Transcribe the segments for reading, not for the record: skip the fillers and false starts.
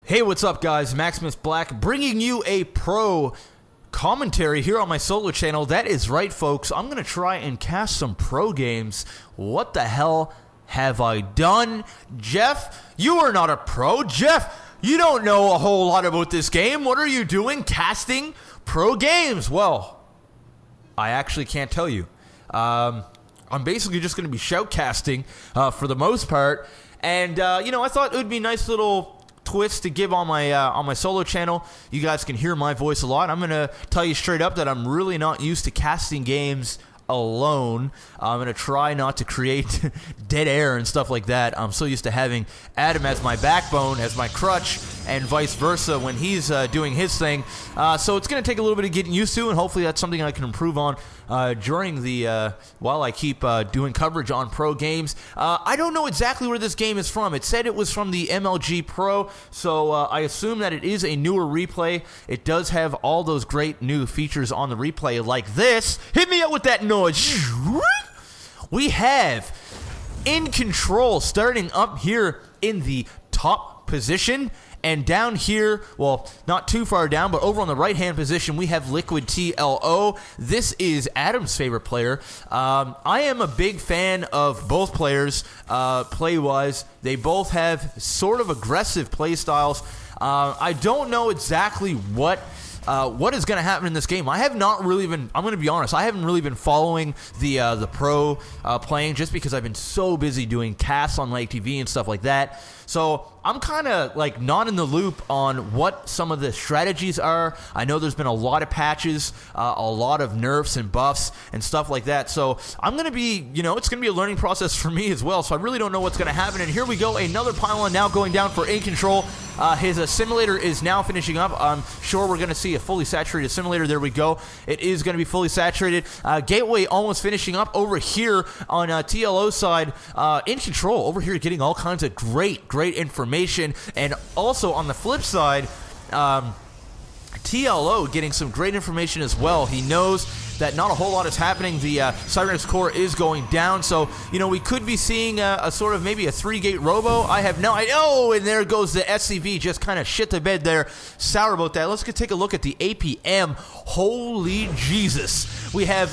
Hey, what's up, guys? MaximusBlack bringing you a pro commentary here on my solo channel. That is right, folks. I'm going to try and cast some pro games. What the hell have I done? Jeff, you are not a pro. Jeff, you don't know a whole lot about this game. What are you doing casting pro games? Well, I actually can't tell you. I'm basically just going to be shoutcasting for the most part. And, I thought it would be a nice little twist to give on my solo channel. You guys can hear my voice a lot. I'm gonna tell you straight up that I'm really not used to casting games alone. I'm gonna try not to create dead air and stuff like that. I'm so used to having Adam as my backbone, as my crutch, and vice versa when he's doing his thing. So it's gonna take a little bit of getting used to, and hopefully that's something I can improve on during the while I keep doing coverage on pro games. I don't know exactly where this game is from. It said it was from the MLG Pro, so I assume that it is a newer replay. It does have all those great new features on the replay, like this. Hit me up with that noise. We have EGiNcontrol starting up here in the top position. And down here, well, not too far down, but over on the right-hand position, we have LiquidTLO. This is Adam's favorite player. I am a big fan of both players, play-wise. They both have sort of aggressive play styles. I don't know exactly what is going to happen in this game. I have not really been, I'm going to be honest, I haven't really been following the pro playing just because I've been so busy doing casts on Lake TV and stuff like that. So I'm kind of like not in the loop on what some of the strategies are. I know there's been a lot of patches, a lot of nerfs and buffs and stuff like that. So I'm going to be, it's going to be a learning process for me as well. So I really don't know what's going to happen. And here we go, another pylon now going down for EGiNcontrol. His simulator is now finishing up. I'm sure we're going to see a fully saturated simulator. There we go. It is going to be fully saturated. Gateway almost finishing up over here on TLO side. EGiNcontrol over here getting all kinds of great information. And also on the flip side, TLO getting some great information as well. He knows that not a whole lot is happening. The Cybernetics core is going down, so we could be seeing a sort of maybe a 3-gate robo. I have no idea. Oh, and there goes the SCV, just kind of shit the bed there. Sour about that. Let's take a look at the APM. Holy Jesus. We have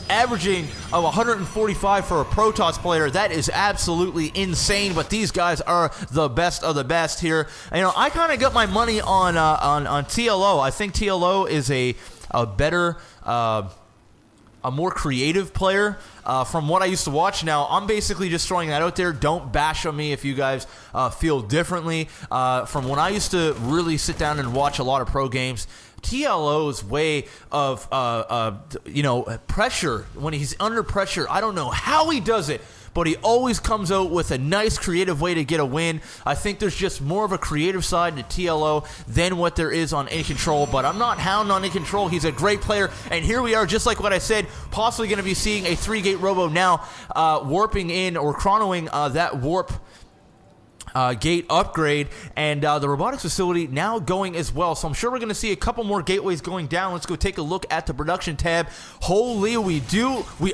averaging of 145 for a Protoss player. That is absolutely insane, but these guys are the best of the best here. I kind of got my money on TLO. I think TLO is a better, a more creative player from what I used to watch. Now, I'm basically just throwing that out there. Don't bash on me if you guys feel differently. From when I used to really sit down and watch a lot of pro games, TLO's way of, pressure, when he's under pressure, I don't know how he does it, but he always comes out with a nice creative way to get a win. I think there's just more of a creative side to TLO than what there is on EGiNcontrol, but I'm not hounding on EGiNcontrol. He's a great player, and here we are, just like what I said, possibly going to be seeing a 3-gate robo now warping in or chronoing that warp gate upgrade, and the robotics facility now going as well. So I'm sure we're going to see a couple more gateways going down. Let's go take a look at the production tab. Holy, we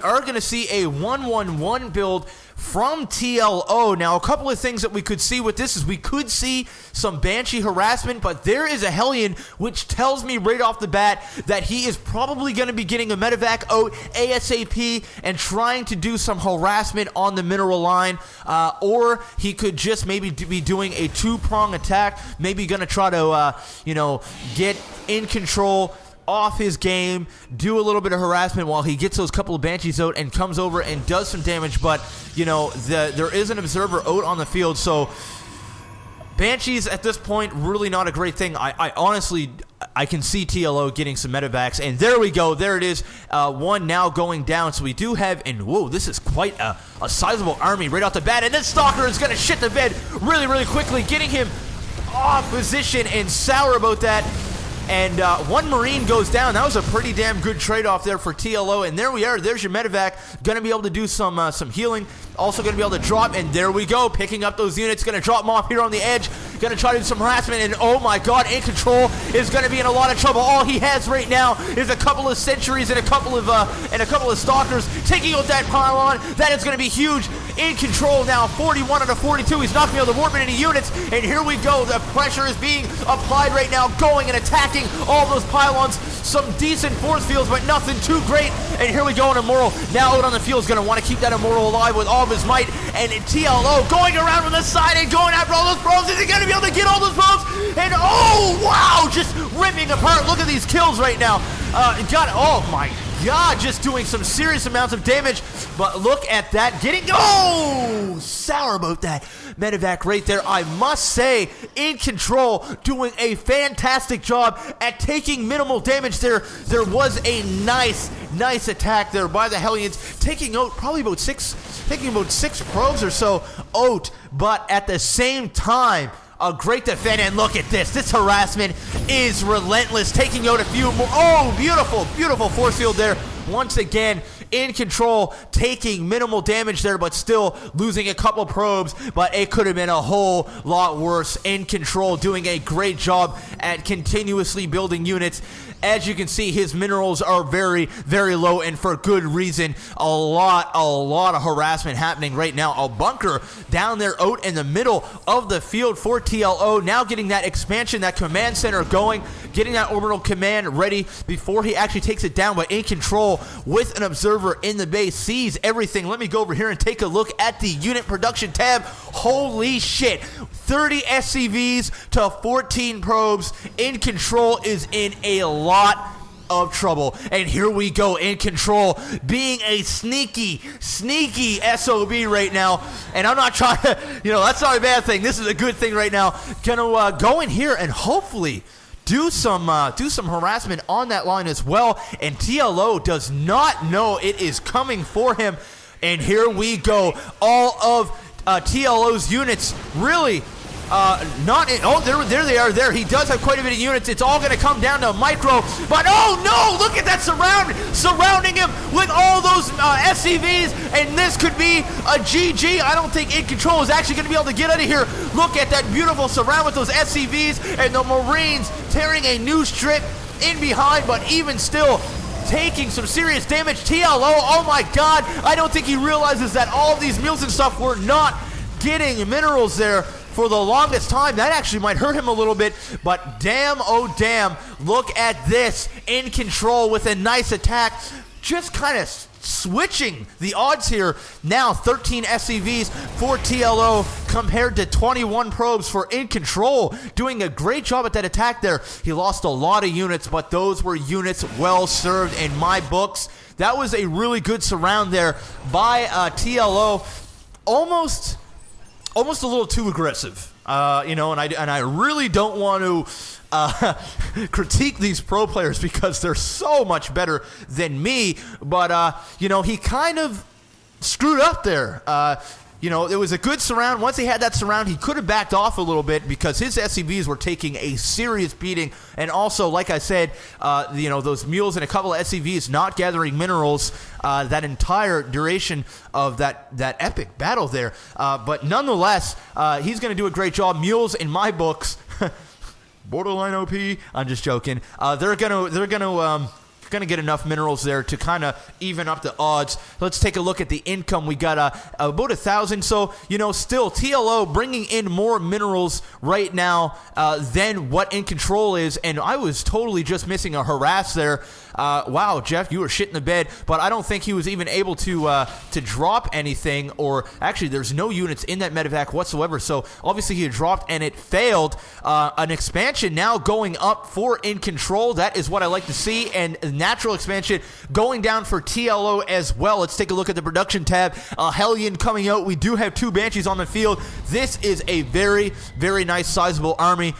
are going to see a 1-1-1 build from TLO. Now, a couple of things that we could see with this is we could see some Banshee harassment, but there is a Hellion, which tells me right off the bat that he is probably going to be getting a medevac out ASAP and trying to do some harassment on the mineral line, or he could just maybe be doing a 2-prong attack, maybe going to try to, get EGiNcontrol off his game, do a little bit of harassment while he gets those couple of Banshees out and comes over and does some damage. But there is an observer out on the field, so Banshees at this point really not a great thing. I honestly can see TLO getting some medevacs, and there we go. There it is. One now going down. So we do have, and whoa, this is quite a sizable army right off the bat. And then Stalker is going to shit the bed really quickly, getting him off position, and sour about that. And one Marine goes down. That was a pretty damn good trade-off there for TLO. And there we are. There's your medevac. Going to be able to do some healing. Also going to be able to drop. And there we go. Picking up those units. Going to drop them off here on the edge. Going to try to do some harassment. And oh my god, EGiNcontrol is going to be in a lot of trouble. All he has right now is a couple of sentries and a couple of stalkers taking out that pylon. That is going to be huge. EGiNcontrol now 41 out of 42. He's not going to be able to warp any units. And here we go. The pressure is being applied right now, going and attacking all those pylons. Some decent force fields, but nothing too great. And here we go, and Immoral now out on the field is going to want to keep that Immoral alive with all of his might. And TLO going around from the side and going after all those probes. Is he going to be able to get all those probes? And oh, wow, just ripping apart. Look at these kills right now. Oh my God, just doing some serious amounts of damage. But look at that, sour about that medevac right there. I must say, EGiNcontrol doing a fantastic job at taking minimal damage there. There was a nice attack there by the Hellions, taking out probably about six probes or so out, but at the same time, a great defense. And look at this harassment is relentless, taking out a few more. Oh, beautiful force field there. Once again, EGiNcontrol taking minimal damage there, but still losing a couple probes, but it could have been a whole lot worse. EGiNcontrol doing a great job at continuously building units. As you can see, his minerals are very, very low, and for good reason. A lot of harassment happening right now. A bunker down there out in the middle of the field for TLO. Now getting that expansion, that command center going, getting that orbital command ready before he actually takes it down. But EGiNcontrol with an observer in the base sees everything. Let me go over here and take a look at the unit production tab. Holy shit. 30 SCVs to 14 probes. EGiNcontrol is in a lot of trouble. And here we go, EGiNcontrol being a sneaky SOB right now. And I'm not trying to, that's not a bad thing. This is a good thing right now. Gonna go in here and hopefully do some harassment on that line as well. And TLO does not know it is coming for him. And here we go. All of TLO's units really not in. Oh, there they are there. He does have quite a bit of units. It's all going to come down to micro. But oh no, look at that surrounding him with all those SCVs. And this could be a GG. I don't think EGiNcontrol is actually going to be able to get out of here. Look at that beautiful surround with those SCVs and the Marines tearing a new strip in behind. But even still, taking some serious damage. TLO, oh my God, I don't think he realizes that all of these mules and stuff were not getting minerals there for the longest time. That actually might hurt him a little bit, but damn, oh damn, look at this. EGiNcontrol with a nice attack, just kind of switching the odds here. Now 13 SCVs for TLO compared to 21 probes for EGiNcontrol, doing a great job at that attack there. He lost a lot of units, but those were units well served in my books. That was a really good surround there by TLO. Almost a little too aggressive, and I really don't want to critique these pro players because they're so much better than me, but he kind of screwed up there. It was a good surround. Once he had that surround, he could have backed off a little bit because his SCVs were taking a serious beating. And also, like I said, those mules and a couple of SCVs not gathering minerals that entire duration of that epic battle there. But nonetheless, he's going to do a great job. Mules, in my books, borderline OP. I'm just joking. They're gonna get enough minerals there to kind of even up the odds. Let's take a look at the income. We got about 1,000. So still TLO bringing in more minerals right now than what EGiNcontrol is. And I was totally just missing a harass there. Wow, Jeff, you were shit in the bed, but I don't think he was even able to drop anything, or actually there's no units in that medevac whatsoever, so obviously he dropped and it failed. An expansion now going up for EGiNcontrol. That is what I like to see, and natural expansion going down for TLO as well. Let's take a look at the production tab. Hellion coming out. We do have 2 Banshees on the field. This is a very, very nice sizable army.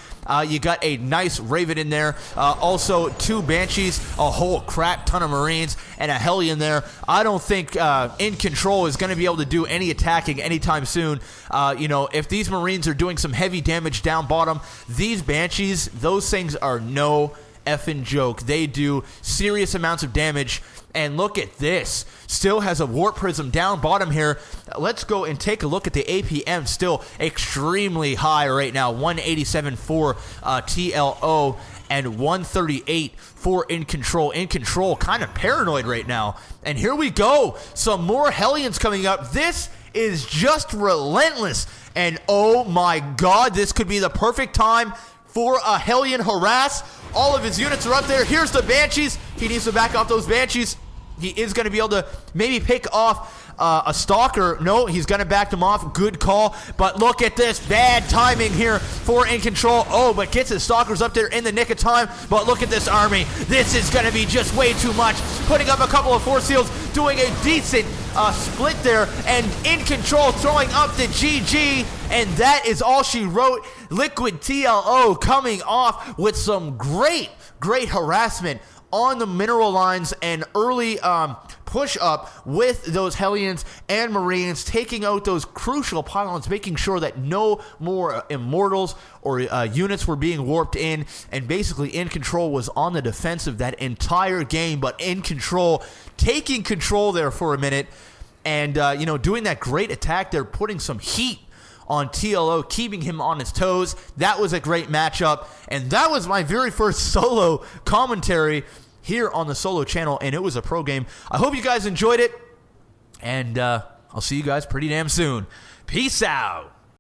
You got a nice Raven in there. Also 2 Banshees, a whole crap ton of Marines, and a Hellion there. I don't think EGiNcontrol is going to be able to do any attacking anytime soon. If these Marines are doing some heavy damage down bottom, these Banshees, those things are no effing joke. They do serious amounts of damage. And look at this. Still has a Warp Prism down bottom here. Let's go and take a look at the APM. Still extremely high right now. 187 for TLO and 138 for EGiNcontrol. EGiNcontrol kind of paranoid right now. And here we go. Some more Hellions coming up. This is just relentless. And oh my god, this could be the perfect time for a Hellion harass. All of his units are up there. Here's the Banshees. He needs to back off those Banshees. He is going to be able to maybe pick off a Stalker. No, he's going to back them off. Good call. But look at this. Bad timing here for EGiNcontrol. Oh, but gets his Stalkers up there in the nick of time. But look at this army. This is going to be just way too much. Putting up a couple of Force Seals, doing a decent split there. And EGiNcontrol throwing up the GG. And that is all she wrote. LiquidTLO coming off with some great harassment on the mineral lines and early push up with those Hellions and Marines, taking out those crucial pylons, making sure that no more Immortals or units were being warped in, and basically EGiNcontrol was on the defensive that entire game. But EGiNcontrol taking control there for a minute and doing that great attack there, putting some heat on TLO, keeping him on his toes. That was a great matchup, and that was my very first solo commentary here on the solo channel, and it was a pro game. I hope you guys enjoyed it, and I'll see you guys pretty damn soon. Peace out.